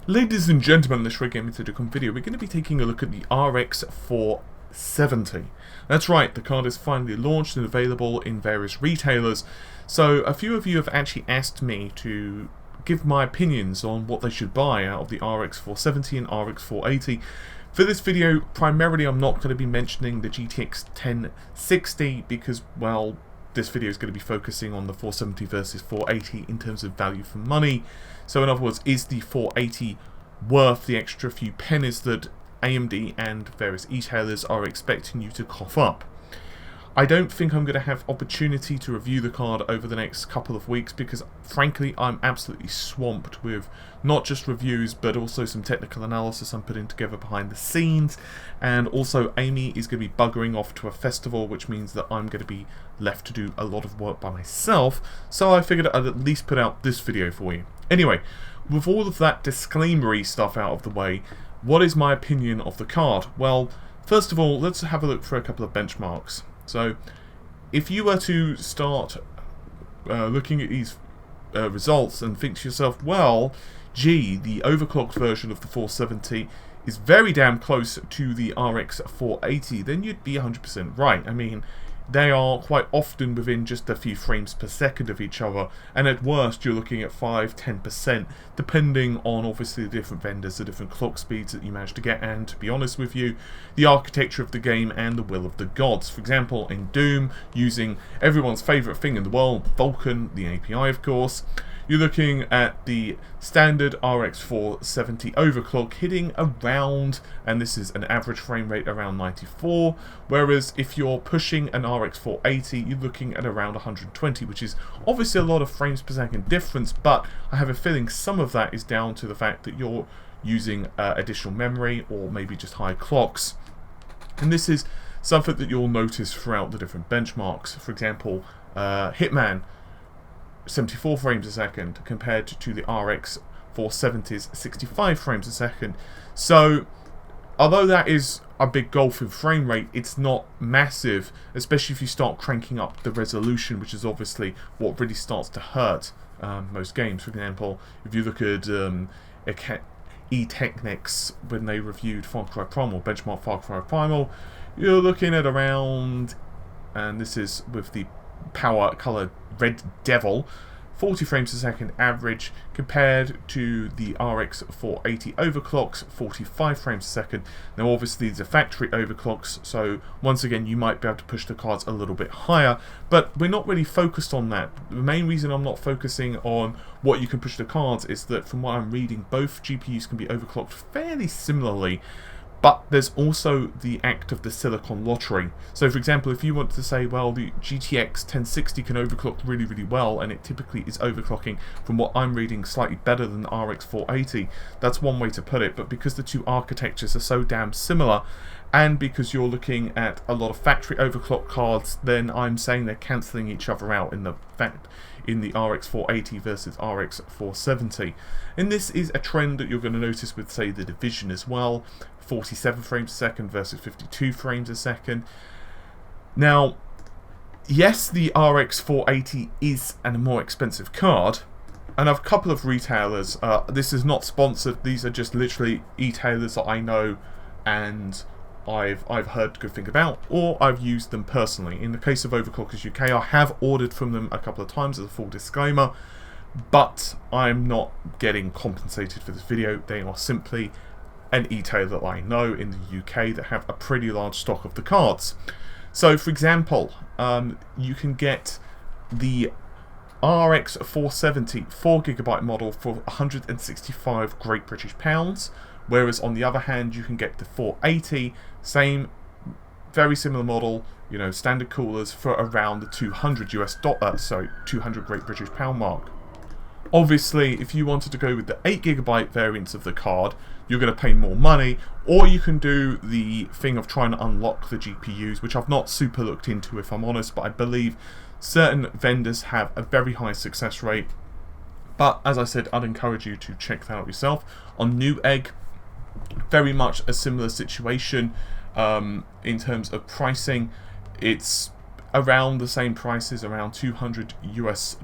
Ladies and gentlemen, in this Red Gaming video, we're going to be taking a look at the RX 470. That's right, the card is finally launched and available in various retailers. So a few of you have actually asked me to give my opinions on what they should buy out of the RX 470 and RX 480. For this video, primarily I'm not going to be mentioning the GTX 1060 because, well, this video is going to be focusing on the 470 versus 480 in terms of value for money. So in other words, is the 480 worth the extra few pennies that AMD and various e-tailers are expecting you to cough up? I don't think I'm going to have opportunity to review the card over the next couple of weeks because, frankly, I'm absolutely swamped with not just reviews but also some technical analysis I'm putting together behind the scenes, and also Amy is going to be buggering off to a festival, which means that I'm going to be left to do a lot of work by myself, so I figured I'd at least put out this video for you. Anyway, with all of that disclaimery stuff out of the way, what is my opinion of the card? Well, first of all, let's have a look for a couple of benchmarks. So, if you were to start looking at these results and think to yourself, well, gee, the overclocked version of the 470 is very damn close to the RX 480, then you'd be 100% right. I mean, they are quite often within just a few frames per second of each other, and at worst you're looking at 5-10%, depending on obviously the different vendors, the different clock speeds that you manage to get, and to be honest with you, the architecture of the game and the will of the gods. For example, in Doom, using everyone's favourite thing in the world, Vulkan, the API of course, you're looking at the standard RX 470 overclock hitting around, and this is an average frame rate, around 94, whereas if you're pushing an RX 480, you're looking at around 120, which is obviously a lot of frames per second difference, but I have a feeling some of that is down to the fact that you're using additional memory or maybe just high clocks. And this is something that you'll notice throughout the different benchmarks. For example, Hitman, 74 frames a second compared to the RX 470's 65 frames a second. So although that is a big gulf in frame rate, it's not massive, especially if you start cranking up the resolution, which is obviously what really starts to hurt most games. For example, if you look at eTechnics when they reviewed Far Cry Primal, benchmark Far Cry Primal, you're looking at around, and this is with the power color Red Devil, 40 frames a second average compared to the RX 480 overclocks, 45 frames a second. Now obviously these are factory overclocks, so once again you might be able to push the cards a little bit higher, but we're not really focused on that. The main reason I'm not focusing on what you can push the cards is that from what I'm reading, both GPUs can be overclocked fairly similarly. But there's also the act of the silicon lottery. So for example, if you want to say, well, the GTX 1060 can overclock really, really well, and it typically is overclocking, from what I'm reading, slightly better than the RX 480, that's one way to put it. But because the two architectures are so damn similar, and because you're looking at a lot of factory overclock cards, then I'm saying they're cancelling each other out in the fact in the RX 480 versus RX 470. And this is a trend that you're going to notice with, say, the Division as well. 47 frames a second versus 52 frames a second. Now, yes, the RX 480 is a more expensive card, and I've a couple of retailers, this is not sponsored, these are just literally e-tailers that I know and I've heard good thing about, or I've used them personally. In the case of Overclockers UK, I have ordered from them a couple of times as a full disclaimer, but I'm not getting compensated for this video. They are simply an e-tailer that I know in the UK that have a pretty large stock of the cards. So for example, you can get the RX 470 4GB model for 165 Great British Pounds, whereas on the other hand you can get the 480, same very similar model, you know, standard coolers, for around the 200 200 Great British Pound mark. Obviously, if you wanted to go with the 8GB variants of the card, you're going to pay more money, or you can do the thing of trying to unlock the GPUs, which I've not super looked into if I'm honest, but I believe certain vendors have a very high success rate. But as I said, I'd encourage you to check that out yourself. On Newegg, very much a similar situation in terms of pricing. It's around the same prices, around $200 US,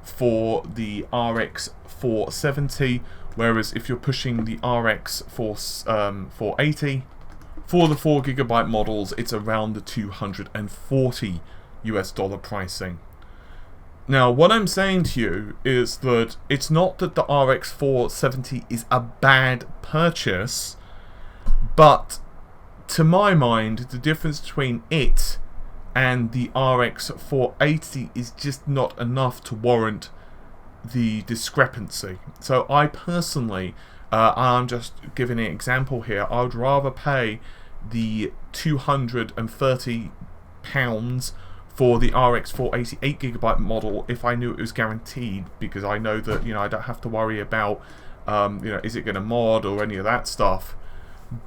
for the RX 470, whereas if you're pushing the RX 480 for the 4GB models, it's around the $240 pricing. Now, what I'm saying to you is that it's not that the RX 470 is a bad purchase, but to my mind, the difference between it and the RX 480 is just not enough to warrant the discrepancy. So I personally, I'm just giving an example here, I would rather pay the £230 for the RX 480 8GB model if I knew it was guaranteed, because I know that, you know, I don't have to worry about, you know, is it going to mod or any of that stuff.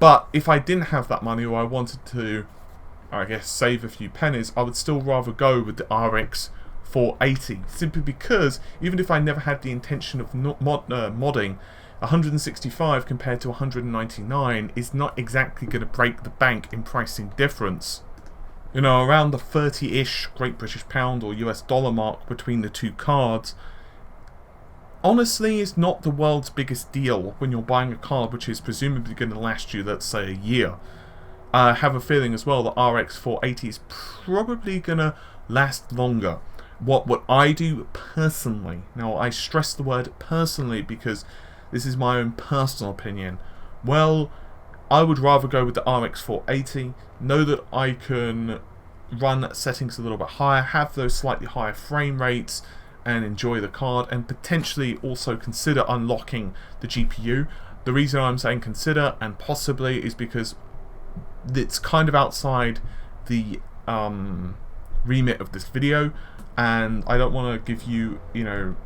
But if I didn't have that money, or I wanted to, I guess, save a few pennies, I would still rather go with the RX 480, simply because even if I never had the intention of modding, 165 compared to 199 is not exactly going to break the bank in pricing difference. You know, around the 30-ish Great British Pound or US dollar mark between the two cards, honestly, is not the world's biggest deal when you're buying a card which is presumably going to last you, let's say, a year. I have a feeling as well that RX 480 is probably going to last longer. What I do personally, now I stress the word personally because this is my own personal opinion, well, I would rather go with the RX 480, know that I can run settings a little bit higher, have those slightly higher frame rates, and enjoy the card, and potentially also consider unlocking the GPU. The reason I'm saying consider and possibly is because it's kind of outside the remit of this video, and I don't want to give you, you know,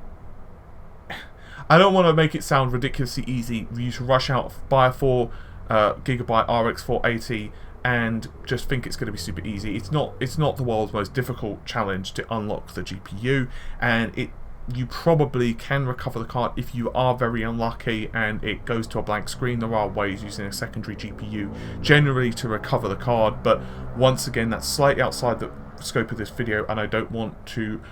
I don't want to make it sound ridiculously easy for you to rush out, buy a 4GB RX 480 and just think it's going to be super easy. It's not the world's most difficult challenge to unlock the GPU, and you probably can recover the card if you are very unlucky and it goes to a blank screen. There are ways using a secondary GPU generally to recover the card, but once again, that's slightly outside the scope of this video, and I don't want to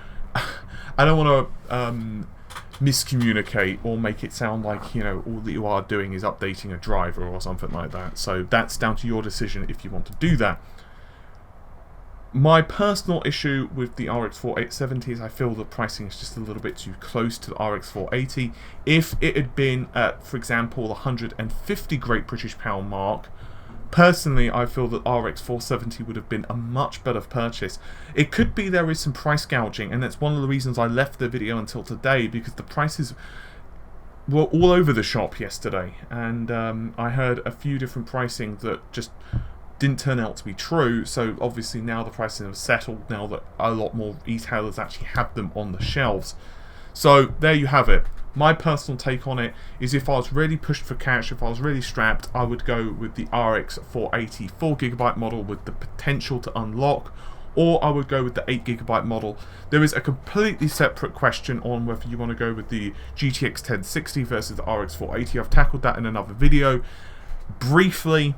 miscommunicate or make it sound like, you know, all that you are doing is updating a driver or something like that. So that's down to your decision if you want to do that. My personal issue with the RX 470 is I feel the pricing is just a little bit too close to the RX 480. If it had been at, for example, the 150 Great British Pound mark, personally, I feel that RX 470 would have been a much better purchase. It could be there is some price gouging, and that's one of the reasons I left the video until today, because the prices were all over the shop yesterday, and I heard a few different pricing that just didn't turn out to be true. So obviously now the pricing have settled, now that a lot more retailers actually have them on the shelves. So there you have it. My personal take on it is, if I was really pushed for cash, if I was really strapped, I would go with the RX 480 4GB model with the potential to unlock, or I would go with the 8GB model. There is a completely separate question on whether you want to go with the GTX 1060 versus the RX 480. I've tackled that in another video. Briefly,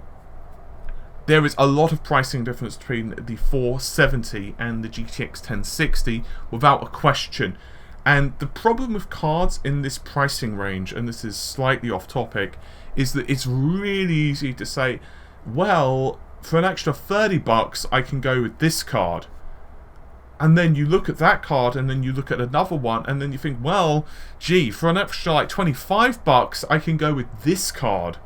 there is a lot of pricing difference between the 470 and the GTX 1060, without a question. And the problem with cards in this pricing range, and this is slightly off topic, is that it's really easy to say, well, for an extra $30 I can go with this card. And then you look at that card, and then you look at another one, and then you think, well, gee, for an extra like $25 I can go with this card,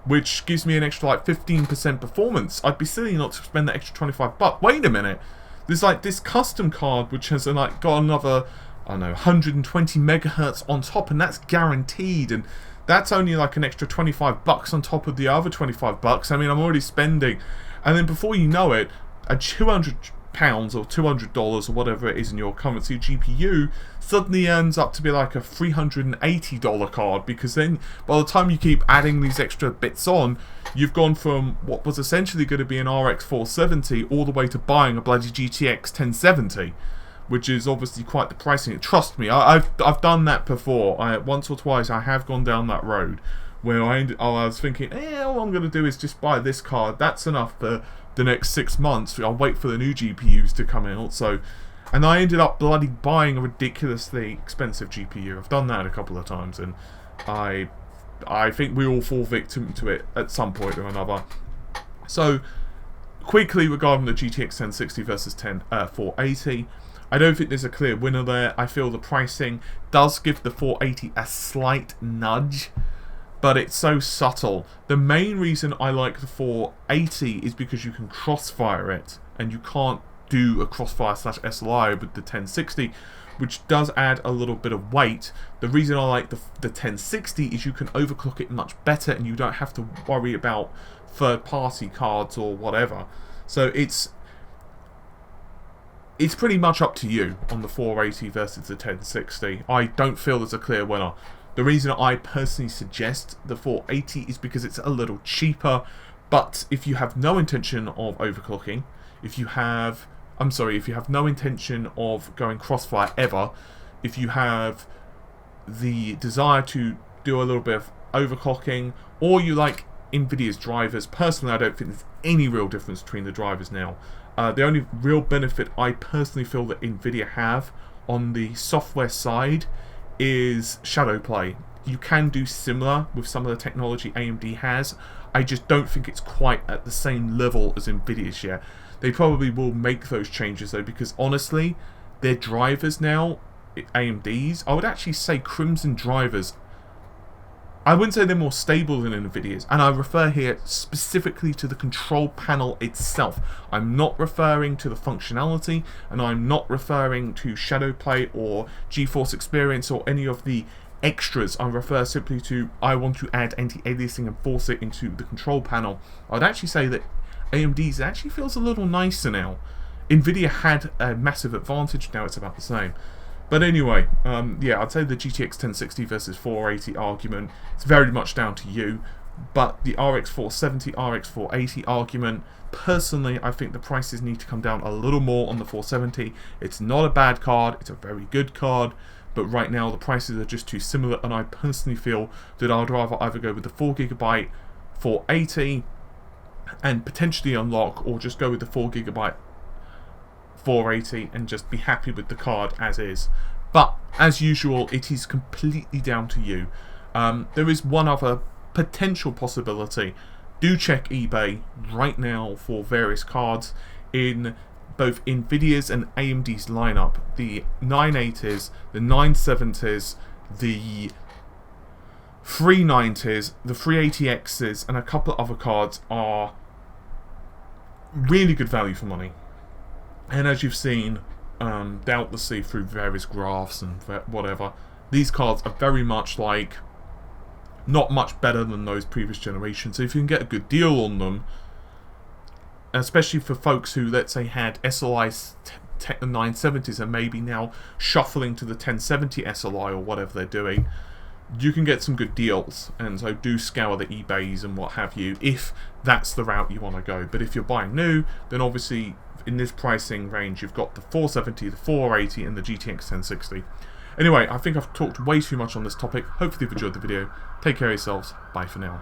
which gives me an extra like 15% performance. I'd be silly not to spend that extra $25. Wait a minute, there's like this custom card which has like got another, I don't know, 120 megahertz on top, and that's guaranteed, and that's only like an extra $25 on top of the other $25. I mean, I'm already spending, and then before you know it, a £200 or $200 or whatever it is in your currency GPU suddenly ends up to be like a $380 card, because then by the time you keep adding these extra bits on, you've gone from what was essentially going to be an RX 470 all the way to buying a bloody GTX 1070. Which is obviously quite the pricing. Trust me, I've done that before. Once or twice I have gone down that road where I was thinking, all I'm going to do is just buy this card. That's enough for the next 6 months. I'll wait for the new GPUs to come out. So And I ended up bloody buying a ridiculously expensive GPU. I've done that a couple of times, and I think we all fall victim to it at some point or another. So, quickly regarding the GTX 1060 versus 480, I don't think there's a clear winner there. I feel the pricing does give the 480 a slight nudge, but it's so subtle. The main reason I like the 480 is because you can crossfire it, and you can't do a crossfire / SLI with the 1060, which does add a little bit of weight. The reason I like the 1060 is you can overclock it much better, and you don't have to worry about third-party cards or whatever. So it's pretty much up to you on the 480 versus the 1060. I don't feel there's a clear winner. The reason I personally suggest the 480 is because it's a little cheaper, but if you have no intention of overclocking, if you have no intention of going crossfire ever, if you have the desire to do a little bit of overclocking, or you like NVIDIA's drivers, personally I don't think there's any real difference between the drivers now. The only real benefit I personally feel that NVIDIA have on the software side is shadow play. You can do similar with some of the technology AMD has. I just don't think it's quite at the same level as NVIDIA's yet. They probably will make those changes though, because honestly, their drivers now, AMD's, I would actually say Crimson drivers, I wouldn't say they're more stable than NVIDIA's, and I refer here specifically to the control panel itself. I'm not referring to the functionality, and I'm not referring to shadow play or GeForce Experience or any of the extras. I refer simply to, I want to add anti-aliasing and force it into the control panel. I'd actually say that AMD's actually feels a little nicer now. NVIDIA had a massive advantage, now it's about the same. But anyway, yeah, I'd say the GTX 1060 versus 480 argument, it's very much down to you. But the RX 470, RX 480 argument, personally, I think the prices need to come down a little more on the 470. It's not a bad card, it's a very good card, but right now the prices are just too similar, and I personally feel that I'd rather either go with the 4GB 480 and potentially unlock, or just go with the 4GB 480 and just be happy with the card as is. But as usual, it is completely down to you. There is one other potential possibility. Do check eBay right now for various cards in both NVIDIA's and AMD's lineup. The 980s, the 970s, the 390s, the 380Xs, and a couple of other cards are really good value for money. And as you've seen, doubtlessly through various graphs and whatever, these cards are very much like not much better than those previous generations. So if you can get a good deal on them, especially for folks who, let's say, had SLI 970s and maybe now shuffling to the 1070 SLI or whatever they're doing, you can get some good deals. And so do scour the eBays and what have you if that's the route you want to go. But if you're buying new, then obviously in this pricing range you've got the 470, the 480 and the GTX 1060. Anyway, I think I've talked way too much on this topic. Hopefully you've enjoyed the video. Take care of yourselves. Bye for now.